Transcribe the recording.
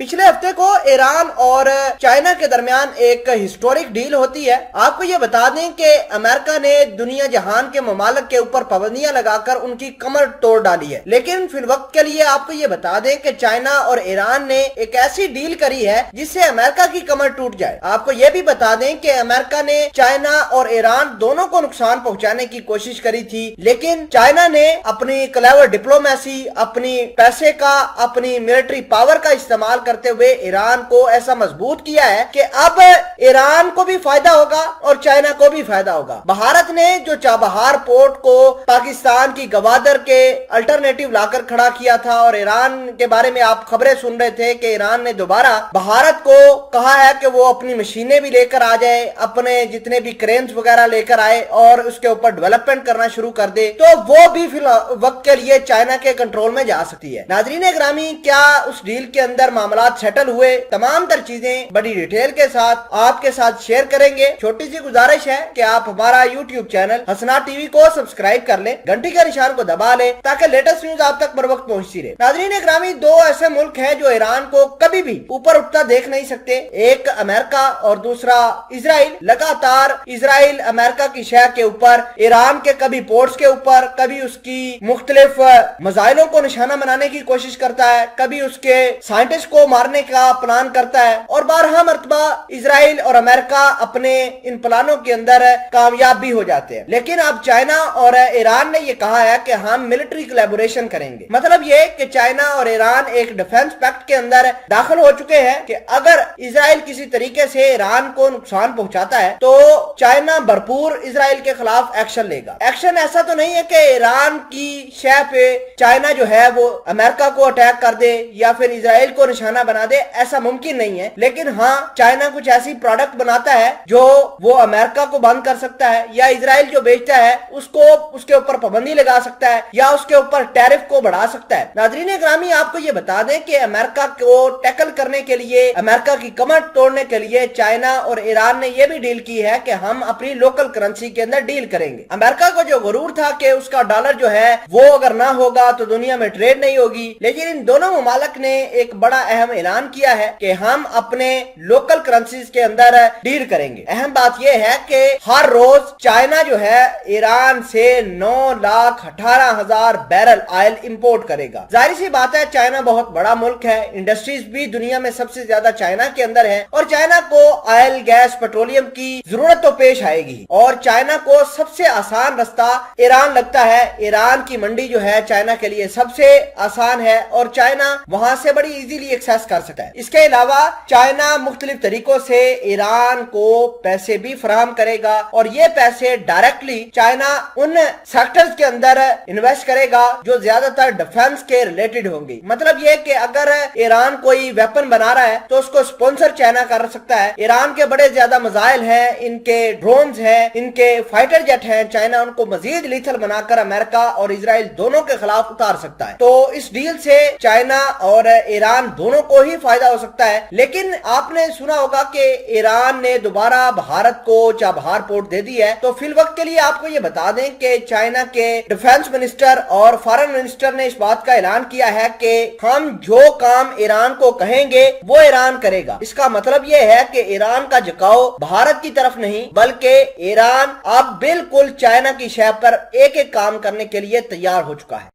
पिछले हफ्ते को ईरान और चाइना के दरमियान एक हिस्टोरिक डील होती है। आपको ये बता दें कि अमेरिका ने दुनिया जहान के ममालिक के ऊपर पाबंदियां लगाकर उनकी कमर तोड़ डाली है, लेकिन फिल वक्त के लिए आपको ये बता दें कि चाइना और ईरान ने एक ऐसी डील करी है जिससे अमेरिका की कमर टूट जाए। आपको ये भी बता दें कि अमेरिका ने चाइना और ईरान दोनों को नुकसान पहुंचाने की कोशिश करी थी, लेकिन चाइना ने अपनी क्लेवर डिप्लोमेसी, अपनी पैसे का, अपनी मिलिट्री पावर का इस्तेमाल करते हुए ईरान को ऐसा मजबूत किया है कि अब ईरान को भी फायदा होगा और चाइना को भी फायदा होगा। भारत ने जो चाबहार पोर्ट को पाकिस्तान की गवादर के अल्टरनेटिव लाकर खड़ा किया था और ईरान के बारे में आप खबरें सुन रहे थे कि ईरान ने दोबारा भारत को कहा है कि वो अपनी मशीनें भी लेकर आ जाए, अपने जितने भी क्रेन्स वगैरह लेकर आए और उसके ऊपर डेवलपमेंट करना शुरू कर दे, तो वो भी फिलहाल वक्त के लिए चाइना के कंट्रोल में जा सकती है। नाजरीन ग्रामी, क्या उस डील के अंदर मामला सेटल हुए? तमाम तर चीजें बड़ी डिटेल के साथ आपके साथ शेयर करेंगे। छोटी सी गुजारिश है कि आप हमारा यूट्यूब चैनल हसनात टीवी को सब्सक्राइब कर लें, घंटी के निशान को दबा लें ताकि लेटेस्ट न्यूज आप तक बर वक्त पहुंचती रहे। नाजरीन ग्रामी, दो ऐसे मुल्क हैं जो ईरान को कभी भी ऊपर उठता देख नहीं सकते, एक अमेरिका और दूसरा इजराइल। लगातार इजराइल अमेरिका की शहर के ऊपर, ईरान के कभी पोर्ट्स के ऊपर, कभी उसकी मुख्तलिफ मिसाइलों को निशाना बनाने की कोशिश करता है, कभी उसके साइंटिस्ट को मारने का प्लान करता है और बारहा मर्तबा इजराइल और अमेरिका अपने इन प्लानों के अंदर कामयाब भी हो जाते हैं। लेकिन अब चाइना और ईरान ने यह कहा है कि हम मिलिट्री कोलैबोरेशन करेंगे। मतलब ये कि चाइना और ईरान एक डिफेंस पैक्ट के अंदर दाखिल हो चुके हैं कि अगर इजराइल किसी तरीके से ईरान को नुकसान पहुंचाता है तो चाइना भरपूर इजराइल के खिलाफ एक्शन लेगा। एक्शन ऐसा तो नहीं है कि ईरान की शह पे चाइना जो है वो अमेरिका को अटैक कर दे या फिर इजराइल को निशाना बना दे, ऐसा मुमकिन नहीं है। लेकिन हाँ, चाइना कुछ ऐसी प्रोडक्ट बनाता है जो वो अमेरिका को बंद कर सकता है या इजराइल जो बेचता है उसको उसके ऊपर पाबंदी लगा सकता है या उसके ऊपर टैरिफ को बढ़ा सकता है। नाजरीन ग्रामी, आपको ये बता दें कि अमेरिका को टैकल करने के लिए, अमेरिका की कमर तोड़ने के लिए चाइना और ईरान ने यह भी डील की है कि हम अपनी लोकल करेंसी के अंदर डील करेंगे। अमेरिका को जो गुरूर था कि उसका डॉलर जो है वो अगर ना होगा तो दुनिया में ट्रेड नहीं होगी, लेकिन इन दोनों ममालिक ने एक बड़ा अहम ऐलान किया है कि हम अपने लोकल करेंसीज के अंदर डील करेंगे। अहम बात यह है कि हर रोज चाइना जो है ईरान से 9,18,000 बैरल ऑयल इंपोर्ट करेगा। जाहिर सी बात है, चाइना बहुत बड़ा मुल्क है, इंडस्ट्रीज भी दुनिया में सबसे ज्यादा चाइना के अंदर है और चाइना को ऑयल, गैस, पेट्रोलियम की जरूरत तो पेश आएगी और चाइना को सबसे आसान रास्ता ईरान लगता है। ईरान की मंडी जो है चाइना के लिए सबसे आसान है और चाइना वहां से बड़ी इजीली एक्सेस कर सकता है। इसके अलावा चाइना मुख्तलिफ तरीकों से ईरान को पैसे भी फराहम करेगा और ये पैसे डायरेक्टली चाइना उन सेक्टर्स के अंदर इन्वेस्ट करेगा जो ज्यादातर डिफेंस के रिलेटेड होंगे। मतलब ये कि अगर ईरान कोई वेपन बना रहा है तो उसको स्पॉन्सर चाइना कर सकता है। ईरान के बड़े ज्यादा मिसाइल हैं, इनके ड्रोन्स हैं, इनके फाइटर जेट हैं, चाइना उनको मजीद लीथल बनाकर अमेरिका और इजराइल दोनों के खिलाफ उतार सकता है। तो इस डील से चाइना और ईरान दोनों को ही फायदा हो सकता है। लेकिन आपने सुना होगा कि ईरान ने दोबारा भारत को चाबहार पोर्ट दे दी है, तो फिल वक्त के लिए आपको ये बता दें कि चाइना के डिफेंस मिनिस्टर और फॉरेन मिनिस्टर ने इस बात का ऐलान किया है कि हम जो काम ईरान को कहेंगे वो ईरान करेगा। इसका मतलब ये है कि ईरान का झुकाव भारत की तरफ नहीं, बल्कि ईरान अब बिल्कुल चाइना की शह पर एक एक काम करने के लिए तैयार हो चुका है।